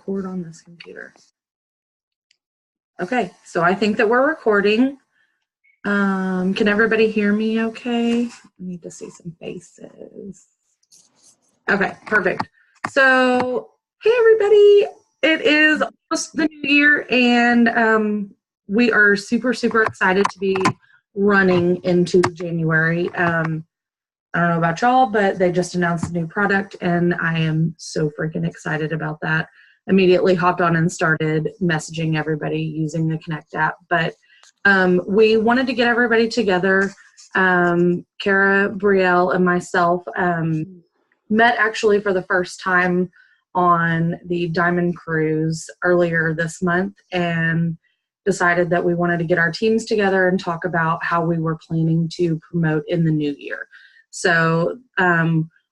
record on this computer. Okay, so I think that we're recording. Can everybody hear me okay? I need to see some faces. Okay, perfect. So, hey everybody, it is almost the new year and we are super, super excited to be running into January. I don't know about y'all, but they just announced a new product and I am so freaking excited about that. Immediately hopped on and started messaging everybody using the Connect app. But we wanted to get everybody together. Kara, Brielle, and myself met actually for the first time on the Diamond Cruise earlier this month and decided that we wanted to get our teams together and talk about how we were planning to promote in the new year. So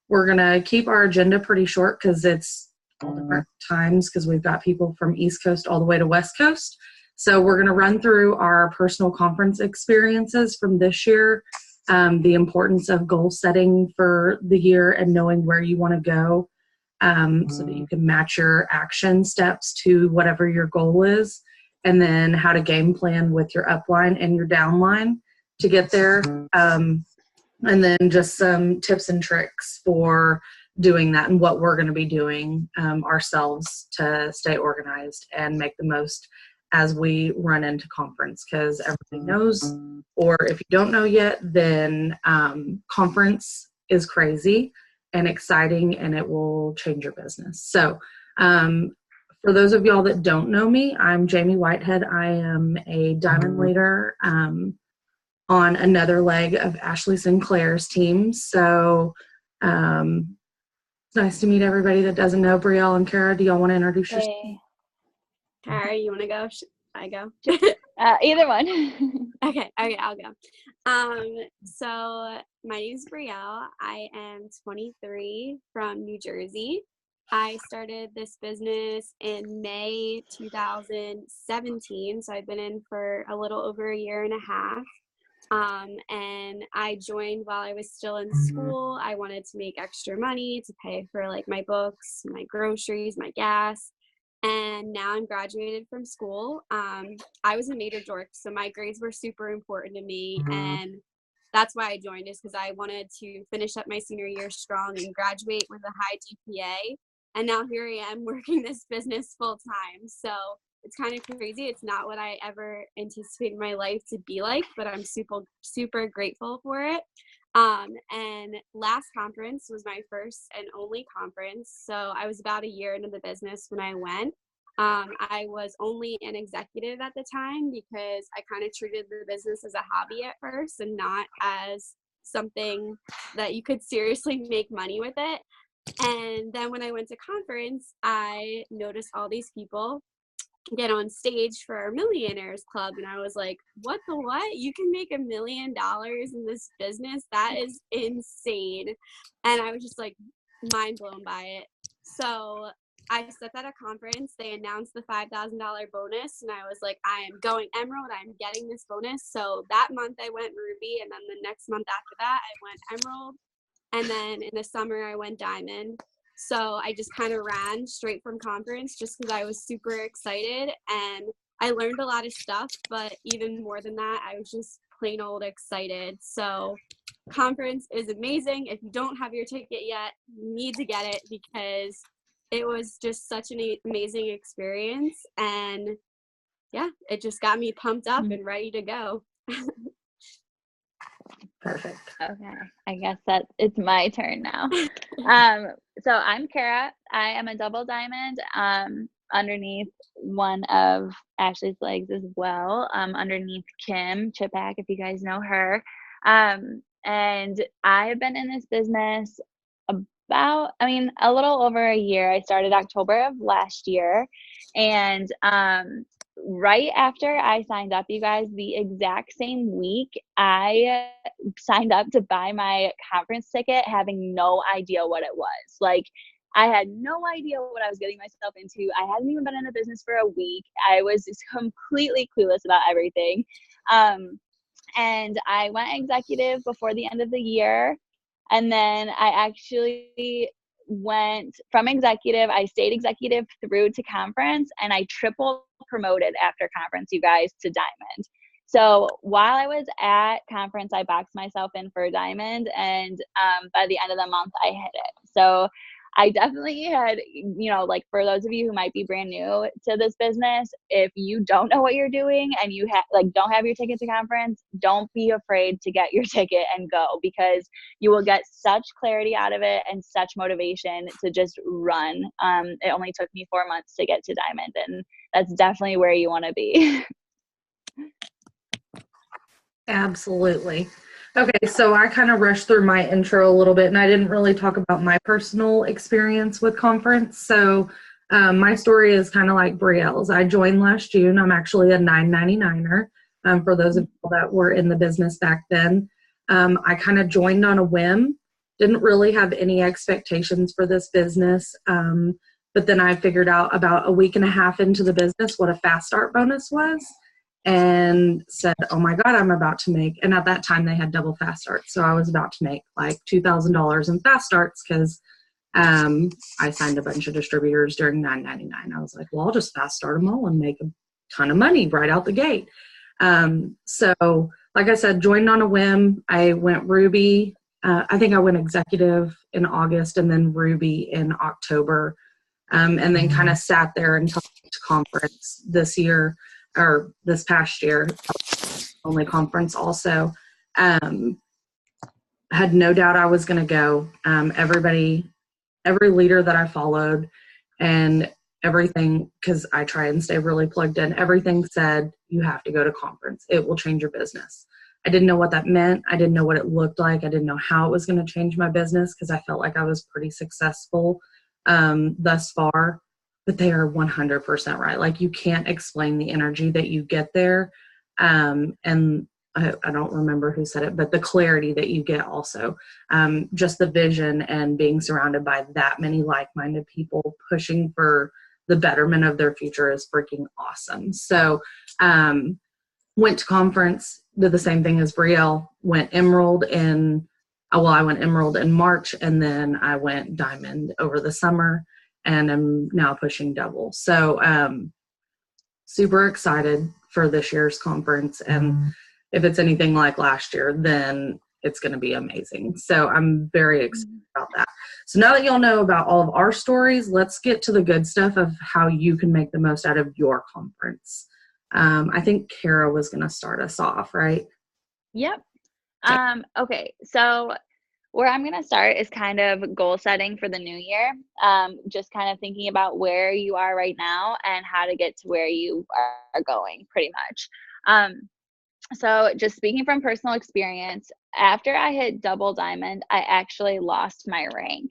we're going to keep our agenda pretty short because it's all different times because we've got people from East Coast all the way to West Coast. So we're going to run through our personal conference experiences from this year, the importance of goal setting for the year and knowing where you want to go so that you can match your action steps to whatever your goal is, and then how to game plan with your upline and your downline to get there. And then just some tips and tricks for doing that and what we're going to be doing ourselves to stay organized and make the most as we run into conference, because everybody knows, or if you don't know yet, then conference is crazy and exciting and it will change your business. So for those of y'all that don't know me, I'm Jamie Whitehead. I am a diamond leader on another leg of Ashley Sinclair's team. So it's nice to meet everybody that doesn't know. Brielle and Kara, do y'all want to introduce yourself? Kara, you want to go? I go? Either one. Okay, I'll go. So my name is Brielle. I am 23 from New Jersey. I started this business in May 2017, so I've been in for a little over a year and a half. And I joined while I was still in school. I wanted to make extra money to pay for like my books, my groceries, my gas. And now I'm graduated from school. I was a major dork, so my grades were super important to me. And that's why I joined, is because I wanted to finish up my senior year strong and graduate with a high GPA. And now here I am working this business full time. So it's kind of crazy. It's not what I ever anticipated my life to be like, but I'm super, super grateful for it. And last conference was my first and only conference. So I was about a year into the business when I went. I was only an executive at the time because I kind of treated the business as a hobby at first and not as something that you could seriously make money with it. And then when I went to conference, I noticed all these people get on stage for our millionaires club, and I was like, what? You can make $1 million in this business? That is insane. And I was just like mind blown by it. So I stepped at a conference, they announced the $5,000 bonus, and I was like, I am going Emerald, I'm getting this bonus. So that month I went Ruby, and then the next month after that I went Emerald, and then in the summer I went Diamond. So I just kind of ran straight from conference just because I was super excited, and I learned a lot of stuff, but even more than that, I was just plain old excited. So conference is amazing. If you don't have your ticket yet, you need to get it because it was just such an amazing experience. And yeah, it just got me pumped up and ready to go. Perfect. Okay, I guess that it's my turn now. So I'm Kara. I am a double diamond underneath one of Ashley's legs as well, underneath Kim Chipak, if you guys know her. And I've been in this business a little over a year. I started October of last year, and right after I signed up, you guys, the exact same week, I signed up to buy my conference ticket having no idea what it was. Like, I had no idea what I was getting myself into. I hadn't even been in the business for a week. I was just completely clueless about everything. And I went executive before the end of the year. And then I actually went from executive, I stayed executive through to conference, and I triple promoted after conference, you guys, to diamond. So while I was at conference, I boxed myself in for diamond, and by the end of the month, I hit it. So I definitely had, like for those of you who might be brand new to this business, if you don't know what you're doing and you don't have your ticket to conference, don't be afraid to get your ticket and go, because you will get such clarity out of it and such motivation to just run. It only took me 4 months to get to diamond, and that's definitely where you want to be. Absolutely. Okay, so I kind of rushed through my intro a little bit, and I didn't really talk about my personal experience with conference. So my story is kind of like Brielle's. I joined last June. I'm actually a 999er. For those of you that were in the business back then, I kind of joined on a whim. Didn't really have any expectations for this business. But then I figured out about a week and a half into the business what a fast start bonus was, and said, oh my God, I'm about to make, and at that time they had double fast starts. So I was about to make like $2,000 in fast starts because I signed a bunch of distributors during $9.99. I was like, well, I'll just fast start them all and make a ton of money right out the gate. So like I said, joined on a whim. I went Ruby. I think I went executive in August and then Ruby in October. And then kind of sat there until conference this year, or this past year, only conference also. Had no doubt I was going to go. Every leader that I followed and everything, because I try and stay really plugged in, everything said, you have to go to conference. It will change your business. I didn't know what that meant. I didn't know what it looked like. I didn't know how it was going to change my business because I felt like I was pretty successful thus far. But they are 100% right. Like, you can't explain the energy that you get there. And I don't remember who said it, but the clarity that you get also, just the vision and being surrounded by that many like-minded people pushing for the betterment of their future is freaking awesome. So went to conference, did the same thing as Brielle, went emerald I went emerald in March, and then I went diamond over the summer, and I'm now pushing double. So super excited for this year's conference. And if it's anything like last year, then it's going to be amazing. So I'm very excited about that. So now that y'all know about all of our stories, let's get to the good stuff of how you can make the most out of your conference. I think Kara was going to start us off, right? Yep. Okay. So where I'm going to start is kind of goal setting for the new year. Just kind of thinking about where you are right now and how to get to where you are going, pretty much. So just speaking from personal experience, after I hit double diamond, I actually lost my rank.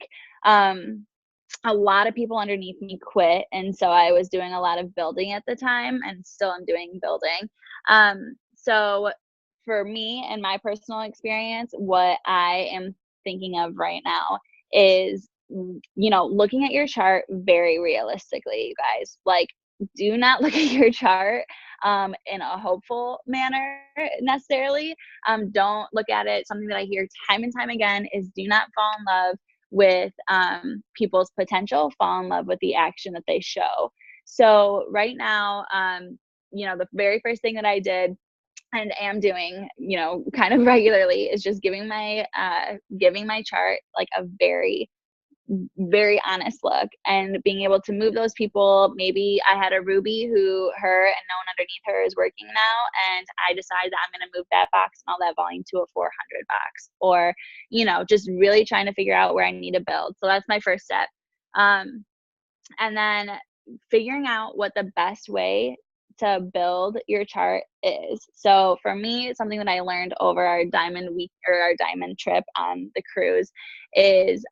A lot of people underneath me quit, and so I was doing a lot of building at the time, and still am doing building. So for me and my personal experience, what I am thinking of right now is, looking at your chart very realistically, you guys. Like, do not look at your chart in a hopeful manner necessarily. Don't look at it. Something that I hear time and time again is, do not fall in love with people's potential, fall in love with the action that they show. So right now, the very first thing that I did and am doing, kind of regularly, is just giving my chart like a very, very honest look, and being able to move those people. Maybe I had a Ruby who her and no one underneath her is working now, and I decided that I'm going to move that box and all that volume to a 400 box, or, just really trying to figure out where I need to build. So that's my first step. And then figuring out what the best way to build your chart is. So for me, something that I learned over our diamond week, or our diamond trip on the cruise, is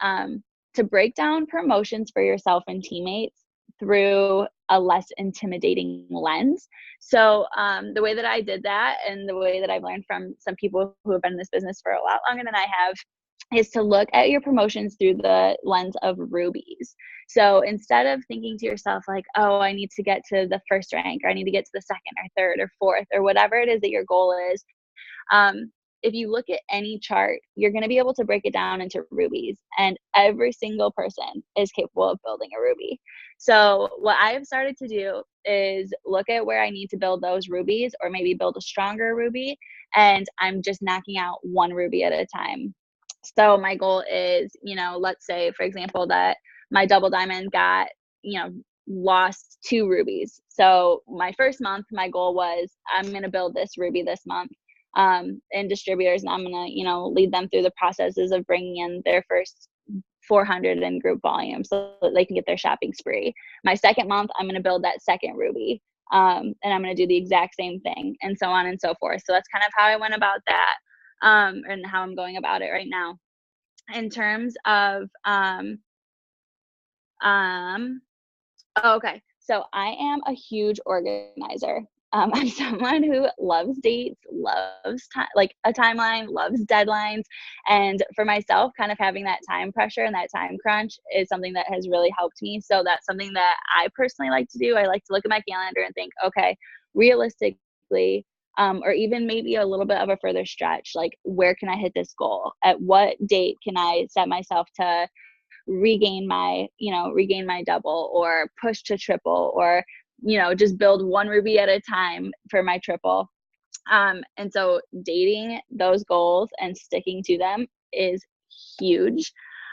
to break down promotions for yourself and teammates through a less intimidating lens. So the way that I did that, and the way that I've learned from some people who have been in this business for a lot longer than I have, is to look at your promotions through the lens of rubies. So instead of thinking to yourself like, oh, I need to get to the first rank, or I need to get to the second or third or fourth, or whatever it is that your goal is, if you look at any chart, you're going to be able to break it down into rubies, and every single person is capable of building a ruby. So what I have started to do is look at where I need to build those rubies, or maybe build a stronger ruby, and I'm just knocking out one ruby at a time. So my goal is, let's say, for example, that my double diamond got, lost 2 rubies. So my first month, my goal was, I'm going to build this ruby this month, in distributors, and I'm going to, lead them through the processes of bringing in their first 400 in group volume so that they can get their shopping spree. My second month, I'm going to build that second ruby, and I'm going to do the exact same thing, and so on and so forth. So that's kind of how I went about that, and how I'm going about it right now. In terms of okay, so I am a huge organizer. I'm someone who loves dates, loves like a timeline, loves deadlines. And for myself, kind of having that time pressure and that time crunch is something that has really helped me. So that's something that I personally like to do. I like to look at my calendar and think, okay, realistically, or even maybe a little bit of a further stretch, like where can I hit this goal? At what date can I set myself to regain my double, or push to triple, or just build one ruby at a time for my triple. And so dating those goals and sticking to them is huge,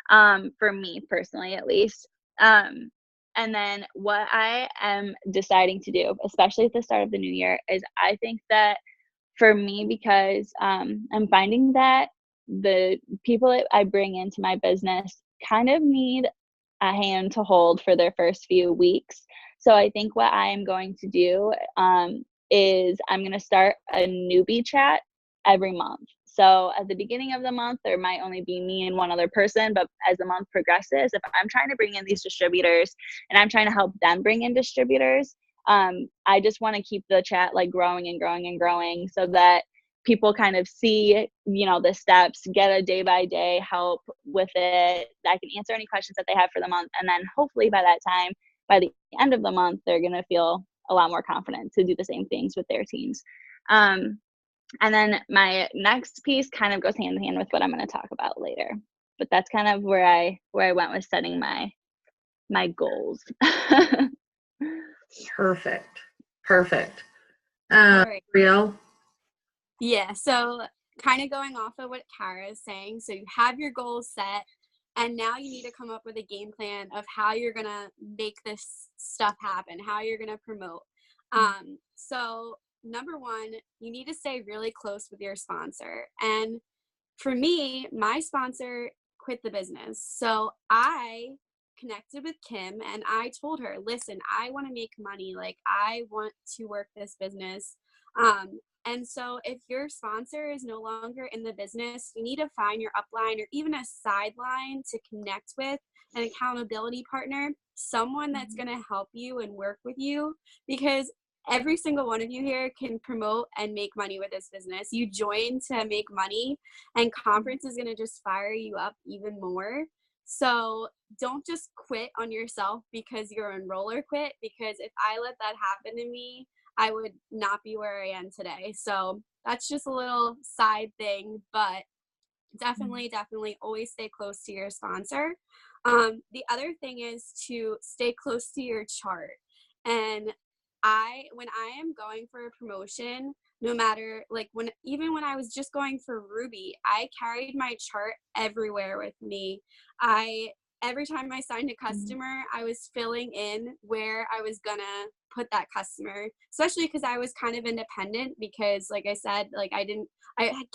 for me personally, at least. And then what I am deciding to do, especially at the start of the new year, is I think that for me, because I'm finding that the people that I bring into my business kind of need a hand to hold for their first few weeks. So I think what I am going to do, is I'm going to start a newbie chat every month. So at the beginning of the month, there might only be me and one other person, but as the month progresses, if I'm trying to bring in these distributors and I'm trying to help them bring in distributors, I just want to keep the chat like growing and growing and growing, so that people kind of see, the steps, get a day by day help with it. I can answer any questions that they have for the month. And then hopefully by that time, by the end of the month, they're going to feel a lot more confident to do the same things with their teams. And then my next piece kind of goes hand in hand with what I'm going to talk about later. But that's kind of where I went with setting my goals. Perfect. Right. Brielle? Yeah, so kind of going off of what Kara is saying, so you have your goals set, and now you need to come up with a game plan of how you're going to make this stuff happen, how you're going to promote. So number one, you need to stay really close with your sponsor. And for me, my sponsor quit the business. So I connected with Kim and I told her, listen, I want to make money. Like, I want to work this business. And so if your sponsor is no longer in the business, you need to find your upline or even a sideline to connect with, an accountability partner, someone that's going to help you and work with you, because every single one of you here can promote and make money with this business. You join to make money, and conference is going to just fire you up even more. So don't just quit on yourself because your enroller quit, because if I let that happen to me, I would not be where I am today. So that's just a little side thing, but definitely always stay close to your sponsor. The other thing is to stay close to your chart. And when I am going for a promotion, no matter even when I was just going for Ruby, I carried my chart everywhere with me. Every time I signed a customer, I was filling in where I was gonna put that customer, especially because I was kind of independent, because like I said,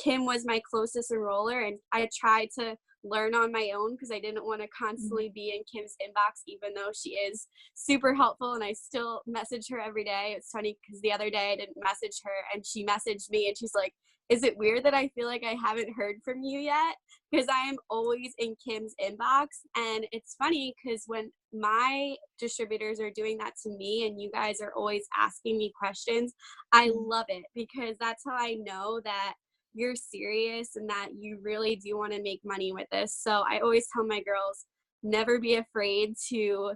Kim was my closest enroller, and I tried to learn on my own because I didn't want to constantly be in Kim's inbox, even though she is super helpful and I still message her every day. It's funny because the other day I didn't message her and she messaged me and she's like, is it weird that I feel like I haven't heard from you yet? Because I am always in Kim's inbox. And it's funny because when my distributors are doing that to me and you guys are always asking me questions, I love it, because that's how I know that you're serious and that you really do want to make money with this. So I always tell my girls, never be afraid to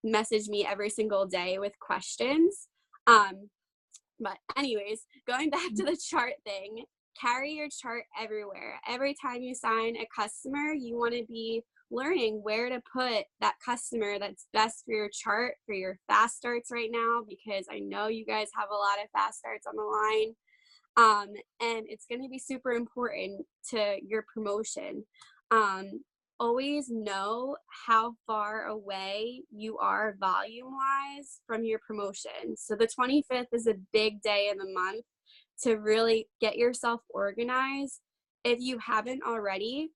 message me every single day with questions. But anyways, going back to the chart thing, carry your chart everywhere. Every time you sign a customer, you want to be learning where to put that customer that's best for your chart, for your fast starts right now, because I know you guys have a lot of fast starts on the line. And it's going to be super important to your promotion. Always know how far away you are volume wise from your promotion. So the 25th is a big day in the month to really get yourself organized. If you haven't already,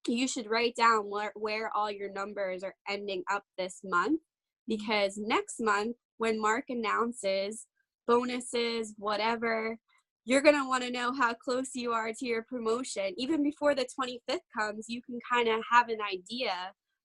you should write down where all your numbers are ending up this month, because next month when Mark announces bonuses, whatever, you're going to want to know how close you are to your promotion. Even before the 25th comes, you can kind of have an idea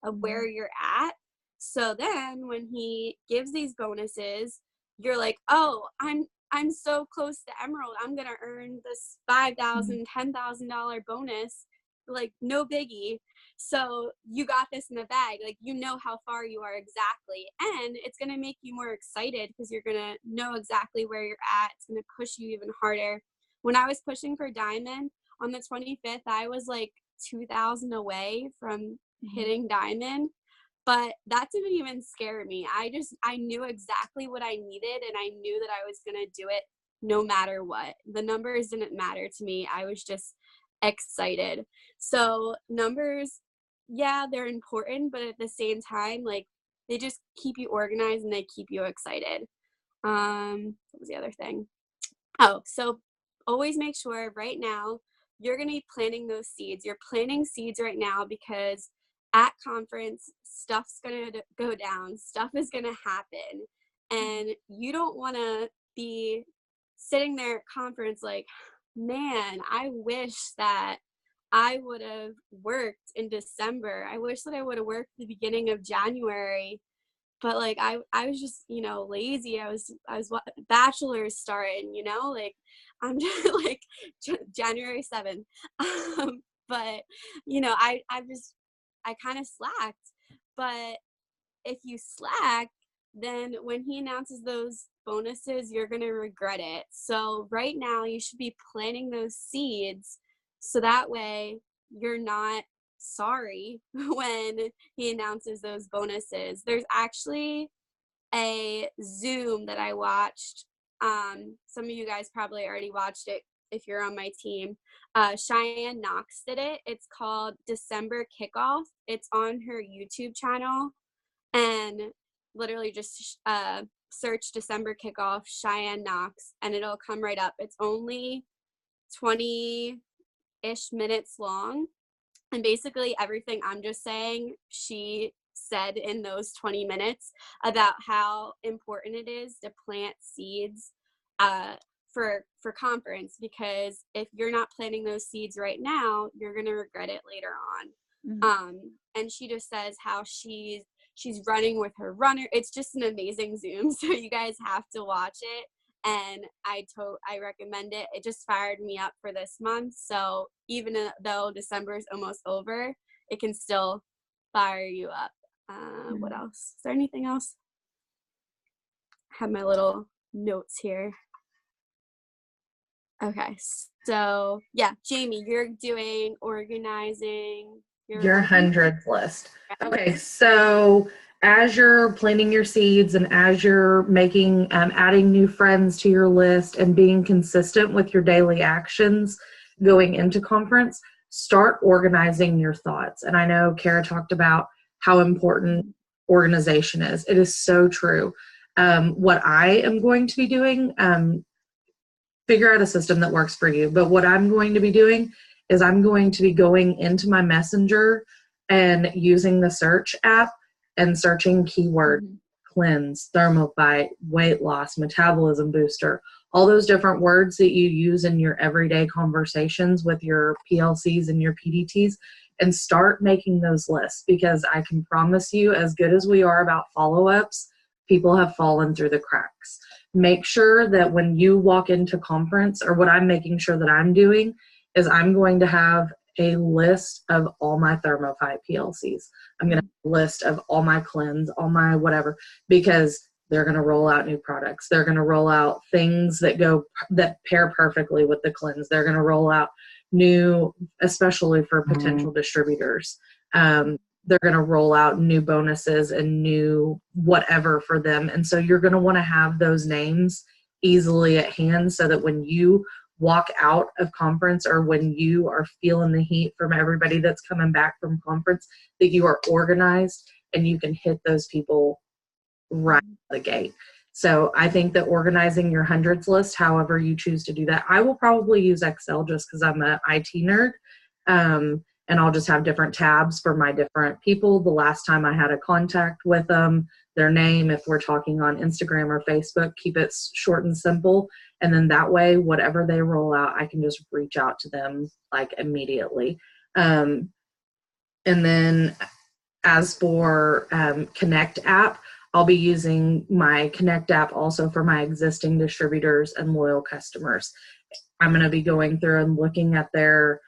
of where you're at. So then when he gives these bonuses, you're like, oh, I'm so close to Emerald. I'm going to earn this $5,000, $10,000 bonus. Like, no biggie. So you got this in the bag. Like, you know how far you are exactly. And it's going to make you more excited because you're going to know exactly where you're at. It's going to push you even harder. When I was pushing for Diamond on the 25th, I was like 2,000 away from hitting Diamond. But that didn't even scare me. I knew exactly what I needed, and I knew that I was going to do it no matter what. The numbers didn't matter to me. I was just excited. So numbers, yeah, they're important, but at the same time, like, they just keep you organized and they keep you excited. What was the other thing? Oh, so always make sure right now you're going to be planting those seeds. You're planting seeds right now because at conference, stuff's going to go down. Stuff is going to happen. And you don't want to be sitting there at conference like, man, I wish that I would have worked in December. I wish that I would have worked the beginning of January. But like, I was just, lazy. I was bachelor's starting, like, I'm just like January 7th. But, I kind of slacked. But if you slack, then when he announces those bonuses, you're going to regret it. So right now you should be planting those seeds so that way you're not sorry when he announces those bonuses. There's actually a Zoom that I watched. Some of you guys probably already watched it if you're on my team. Cheyenne Knox did it. It's called December Kickoff. It's on her YouTube channel. And literally just search December Kickoff Cheyenne Knox and it'll come right up. It's only 20-ish minutes long. And basically everything I'm just saying, she said in those 20 minutes about how important it is to plant seeds for conference, because if you're not planting those seeds right now, you're going to regret it later on. And she just says how she's running with her runner. It's just an amazing Zoom. So you guys have to watch it. And I recommend it. It just fired me up for this month. So even though December is almost over, it can still fire you up. What else? Is there anything else? I have my little notes here. Okay. So yeah, Jamie, you're doing organizing your hundreds list. Okay, so as you're planting your seeds and as you're making adding new friends to your list and being consistent with your daily actions going into conference, start organizing your thoughts. And I know Kara talked about how important organization is. It is so true. What I am going to be doing, figure out a system that works for you, but what I'm going to be doing is I'm going to be going into my messenger and using the search app and searching keyword, cleanse, thermophyte, weight loss, metabolism booster, all those different words that you use in your everyday conversations with your PLCs and your PDTs, and start making those lists, because I can promise you, as good as we are about follow-ups, people have fallen through the cracks. Make sure that when you walk into conference, or what I'm making sure that I'm doing, is I'm going to have a list of all my thermophyte PLCs. I'm going to have a list of all my cleanse, all my whatever, because They're going to roll out new products. They're going to roll out things that pair perfectly with the cleanse. They're going to roll out new, especially for potential distributors. They're going to roll out new bonuses and new whatever for them. And so you're going to want to have those names easily at hand so that when you walk out of conference or when you are feeling the heat from everybody that's coming back from conference, that you are organized and you can hit those people right out the gate. So I think that organizing your hundreds list, however you choose to do that, I will probably use Excel just because I'm an IT nerd. And I'll just have different tabs for my different people. The last time I had a contact with them, their name, if we're talking on Instagram or Facebook, keep it short and simple. And then that way, whatever they roll out, I can just reach out to them like immediately. And then as for Connect app, I'll be using my Connect app also for my existing distributors and loyal customers. I'm going to be going through and looking at their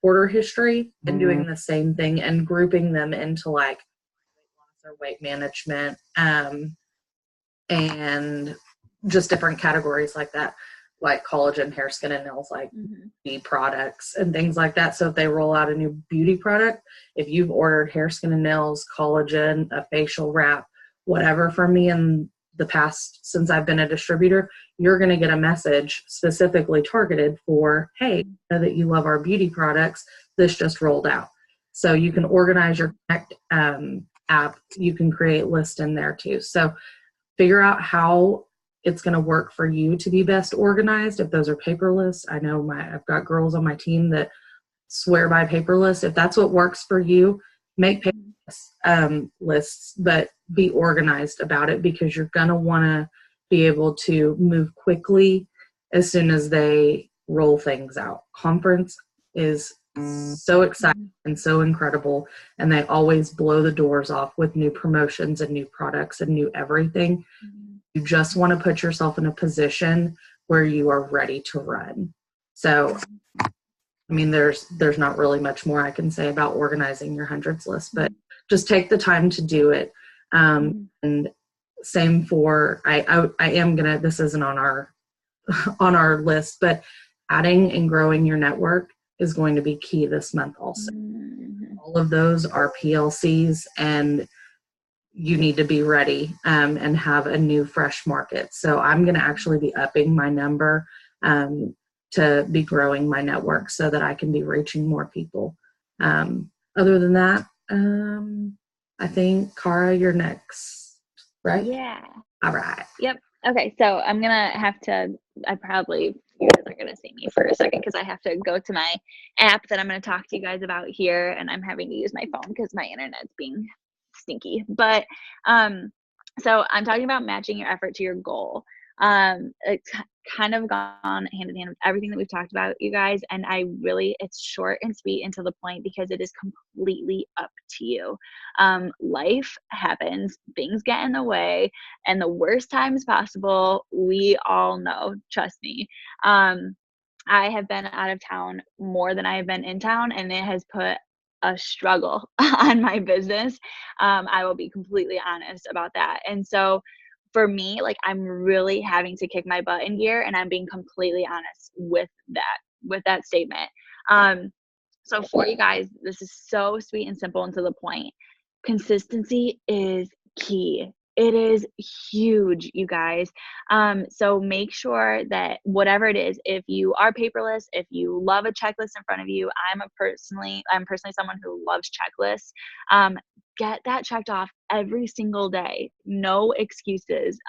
order history and doing the same thing and grouping them into like weight loss or weight management and just different categories like that, like collagen, hair, skin, and nails, like beauty products and things like that. So if they roll out a new beauty product, if you've ordered hair, skin, and nails, collagen, a facial wrap, whatever from me in the past since I've been a distributor, you're going to get a message specifically targeted for, hey, I know that you love our beauty products. This just rolled out. So you can organize your Connect app. You can create lists in there too. So figure out how it's going to work for you to be best organized. If those are paper lists, I know I've got girls on my team that swear by paper lists. If that's what works for you, make paper lists, but be organized about it because you're going to want to be able to move quickly as soon as they roll things out. Conference is so exciting and so incredible, and they always blow the doors off with new promotions and new products and new everything. You just want to put yourself in a position where you are ready to run. So, I mean, there's not really much more I can say about organizing your hundreds list, but just take the time to do it. And same for, I am gonna, this isn't on our list, but adding and growing your network is going to be key this month also. All of those are PLCs, and you need to be ready and have a new fresh market. So I'm going to actually be upping my number to be growing my network so that I can be reaching more people. Other than that, I think, Cara, you're next, right? Yeah. All right. Yep. Okay, so I'm gonna have to, you guys are gonna see me for a second because I have to go to my app that I'm gonna talk to you guys about here, and I'm having to use my phone because my internet's being stinky. But so I'm talking about matching your effort to your goal. It's kind of gone hand in hand with everything that we've talked about, you guys, and it's short and sweet and to the point because it is completely up to you. Life happens, things get in the way, and the worst times possible, we all know, trust me. I have been out of town more than I have been in town, and it has put a struggle on my business. I will be completely honest about that. And so for me, like, I'm really having to kick my butt in gear, and I'm being completely honest with that statement. So for you guys, this is so sweet and simple and to the point. Consistency is key. It is huge, you guys. So make sure that whatever it is, if you are paperless, if you love a checklist in front of you, I'm personally someone who loves checklists. Get that checked off every single day. No excuses.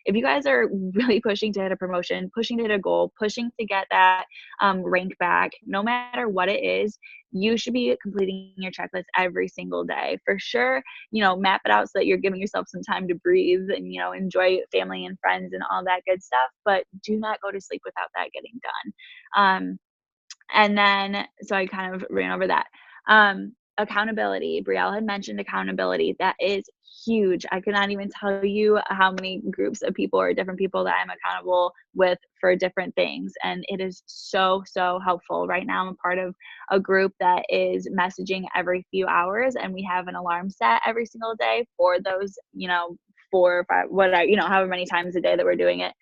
If you guys are really pushing to hit a promotion, pushing to hit a goal, pushing to get that rank back, no matter what it is, you should be completing your checklist every single day. For sure, map it out so that you're giving yourself some time to breathe and, enjoy family and friends and all that good stuff. But do not go to sleep without that getting done. And then, so I kind of ran over that. Accountability. Brielle had mentioned accountability. That is huge. I could not even tell you how many groups of people or different people that I'm accountable with for different things. And it is so, so helpful. Right now, I'm a part of a group that is messaging every few hours, and we have an alarm set every single day for those, 4 or 5, however many times a day that we're doing it.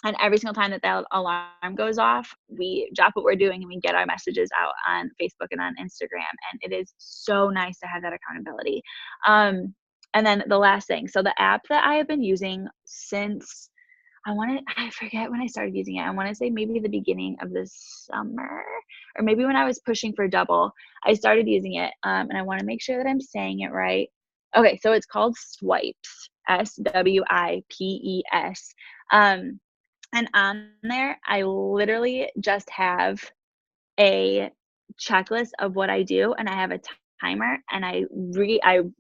And every single time that alarm goes off, we drop what we're doing and we get our messages out on Facebook and on Instagram. And it is so nice to have that accountability. And then the last thing, so the app that I have been using since I forget when I started using it. I want to say maybe the beginning of the summer, or maybe when I was pushing for double, I started using it. And I want to make sure that I'm saying it right. Okay, so it's called Swipes, SWIPES. And on there, I literally just have a checklist of what I do, and I have a timer, and I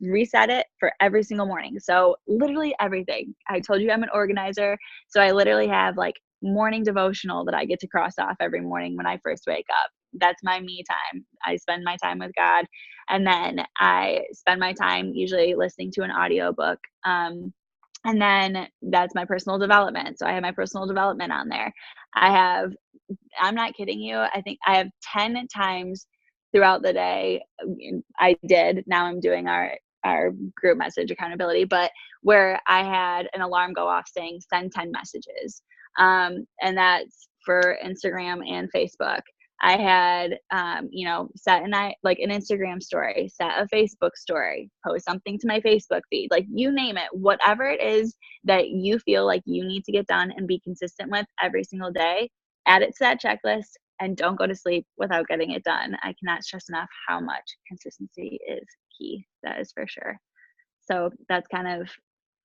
reset it for every single morning. So literally everything. I told you I'm an organizer, so I literally have like morning devotional that I get to cross off every morning when I first wake up. That's my me time. I spend my time with God, and then I spend my time usually listening to an audiobook. And then that's my personal development. So I have my personal development on there. I'm not kidding you, I think I have 10 times throughout the day. Now I'm doing our group message accountability, but where I had an alarm go off saying send 10 messages. And that's for Instagram and Facebook. I had, set an Instagram story, set a Facebook story, post something to my Facebook feed, like you name it, whatever it is that you feel like you need to get done and be consistent with every single day, add it to that checklist and don't go to sleep without getting it done. I cannot stress enough how much consistency is key. That is for sure. So that's kind of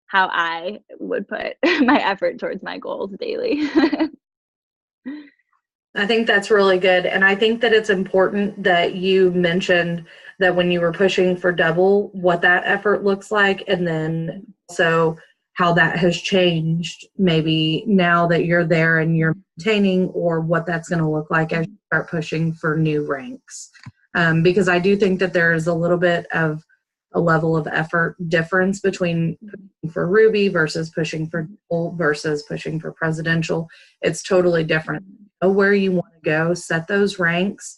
how I would put my effort towards my goals daily. I think that's really good. And I think that it's important that you mentioned that when you were pushing for double, what that effort looks like, and then also how that has changed maybe now that you're there and you're maintaining, or what that's going to look like as you start pushing for new ranks. Because I do think that there is a little bit of a level of effort difference between pushing for Ruby versus pushing for double versus pushing for presidential. It's totally different. Know where you want to go, set those ranks,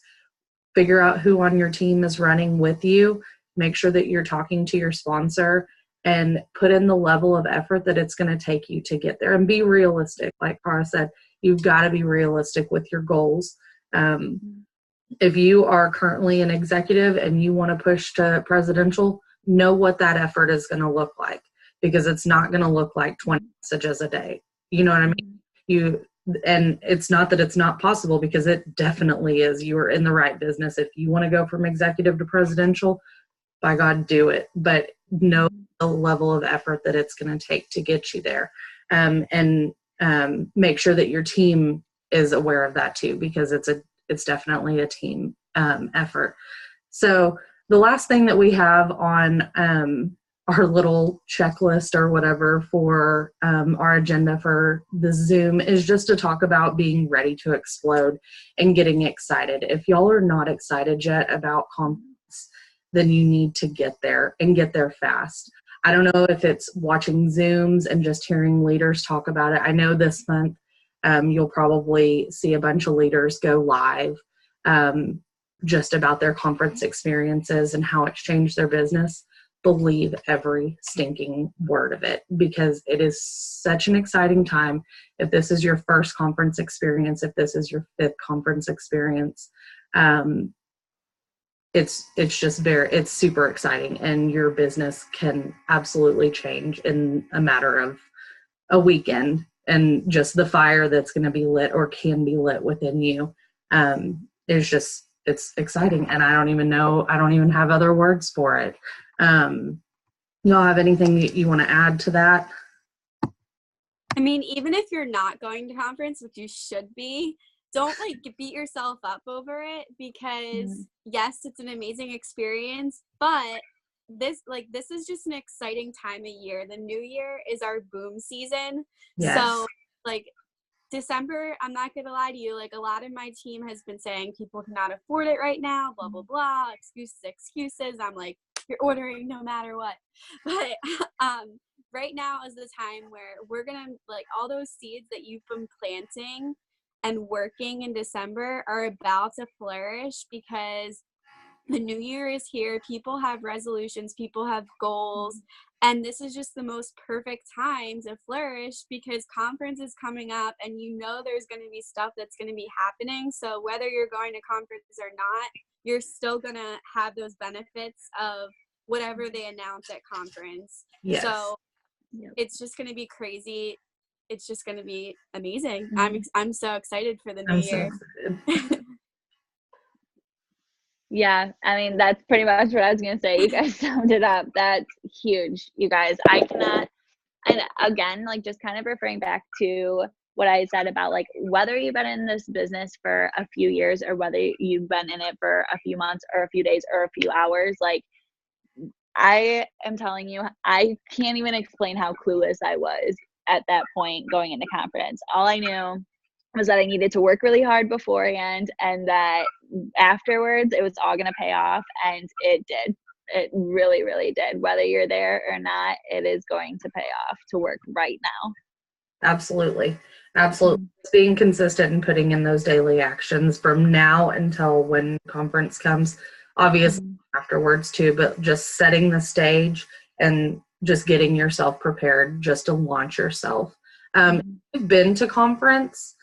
figure out who on your team is running with you, make sure that you're talking to your sponsor, and put in the level of effort that it's going to take you to get there. And be realistic. Like Cara said, you've got to be realistic with your goals. If you are currently an executive and you want to push to presidential, know what that effort is going to look like, because it's not going to look like 20 messages a day. You know what I mean? And it's not that it's not possible, because it definitely is. You are in the right business. If you want to go from executive to presidential, by God, do it. But know the level of effort that it's going to take to get you there. And make sure that your team is aware of that too, because it's definitely a team effort. So the last thing that we have on our little checklist or whatever for our agenda for the Zoom is just to talk about being ready to explode and getting excited. If y'all are not excited yet about conference, then you need to get there and get there fast. I don't know if it's watching Zooms and just hearing leaders talk about it. I know this month you'll probably see a bunch of leaders go live just about their conference experiences and how it's changed their business. Believe every stinking word of it, because it is such an exciting time. If this is your first conference experience, if this is your 5th conference experience, it's super exciting, and your business can absolutely change in a matter of a weekend. And just the fire that's going to be lit or can be lit within you it's exciting. And I don't even have other words for it. Y'all have anything that you want to add to that? I mean, even if you're not going to conference, which you should be, don't beat yourself up over it, because yes, it's an amazing experience, but this is just an exciting time of year. The new year is our boom season. Yes. So December, I'm not gonna lie to you, a lot of my team has been saying people cannot afford it right now, blah blah blah, excuses. I'm like, you're ordering no matter what. But right now is the time where we're gonna all those seeds that you've been planting and working in December are about to flourish, because the new year is here. People have resolutions, people have goals, And this is just the most perfect time to flourish because conference is coming up and there's going to be stuff that's going to be happening. So whether you're going to conference or not, you're still going to have those benefits of whatever they announce at conference. Yes. So it's just going to be crazy. It's just going to be amazing. I'm so excited for the new year. So yeah, I mean, that's pretty much what I was going to say. You guys summed it up. That's huge, you guys. I cannot, and again, like just kind of referring back to what I said about like whether you've been in this business for a few years or whether you've been in it for a few months or a few days or a few hours, like I am telling you, I can't even explain how clueless I was at that point going into conference. All I knew was that I needed to work really hard beforehand and that afterwards it was all going to pay off, and it did. It really, really did. Whether you're there or not, it is going to pay off to work right now. Absolutely. Being consistent and putting in those daily actions from now until when conference comes, obviously afterwards too, but just setting the stage and just getting yourself prepared just to launch yourself. If you've been to conference,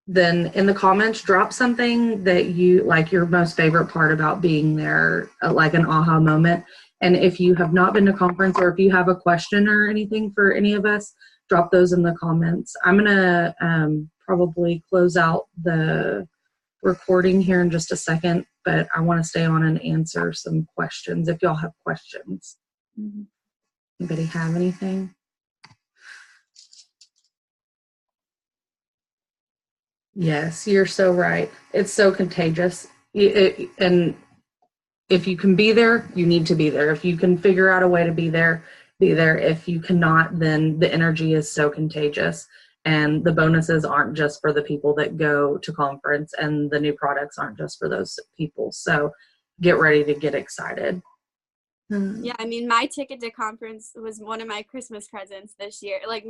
then in the comments, drop something that you like, your most favorite part about being there, like an aha moment. And if you have not been to conference or if you have a question or anything for any of us, drop those in the comments. I'm going to probably close out the recording here in just a second, but I want to stay on and answer some questions if y'all have questions. Anybody have anything? Yes, you're so right. It's so contagious. And if you can be there, you need to be there. If you can figure out a way to be there, be there. If you cannot, then the energy is so contagious. And the bonuses aren't just for the people that go to conference, and the new products aren't just for those people. So get ready to get excited. Yeah, I mean, my ticket to conference was one of my Christmas presents this year. Like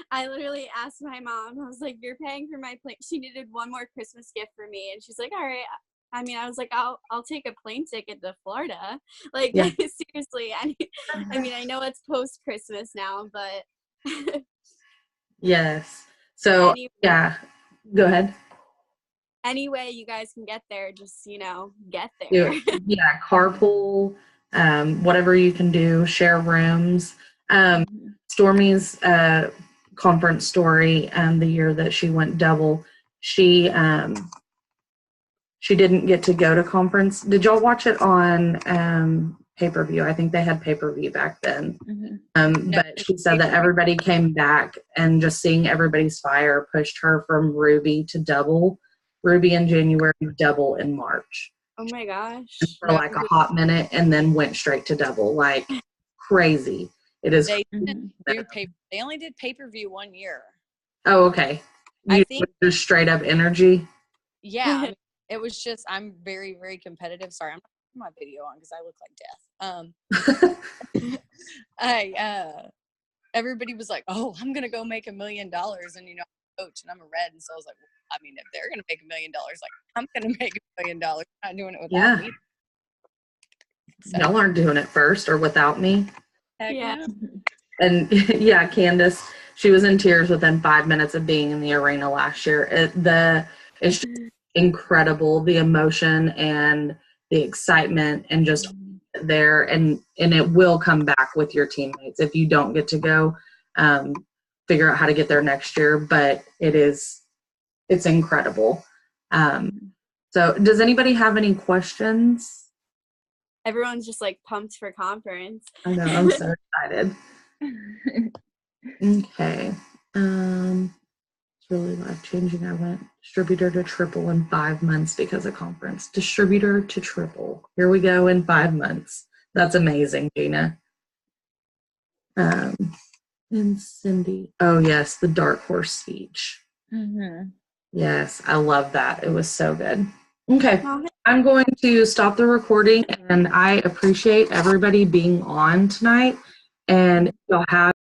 I literally asked my mom, I was like, you're paying for my plane. She needed one more Christmas gift for me. And she's like, all right. I mean, I was like, I'll take a plane ticket to Florida. Like, yeah. Seriously. I mean, I know it's post-Christmas now, but. Yes. So, anyway, yeah, go ahead. Any way you guys can get there, just, get there. Yeah, carpool. Whatever you can do, share rooms. Stormy's conference story, the year that she went double, she didn't get to go to conference. Did y'all watch it on pay-per-view? I think they had pay-per-view back then. But she said that everybody came back, and just seeing everybody's fire pushed her from Ruby to double. Ruby in January, double in March. Oh my gosh. For like a hot minute, and then went straight to double, like crazy. It is. They only did pay-per-view 1 year. Oh, okay. I think just straight up energy. Yeah, I mean, it was just, I'm very, very competitive. Sorry, I'm not putting my video on because I look like death. Everybody was like, "Oh, I'm gonna go make $1 million," and I'm a coach and I'm a red, and so I was like, I mean, if they're going to make $1 million, like I'm going to make $1 million. I'm not doing it without me. So. Y'all aren't doing it first or without me. Heck yeah. And yeah, Candace, she was in tears within 5 minutes of being in the arena last year. It's just incredible, the emotion and the excitement, and just there, and it will come back with your teammates if you don't get to go. Figure out how to get there next year, but it's incredible. So does anybody have any questions? Everyone's just like pumped for conference. I know, I'm so excited. Okay. It's really life-changing. I went distributor to triple in 5 months because of conference. Distributor to triple. Here we go in 5 months. That's amazing, Gina. And Cindy. Oh, yes, the dark horse speech. Yes, I love that. It was so good. Okay, I'm going to stop the recording, and I appreciate everybody being on tonight. And you'll have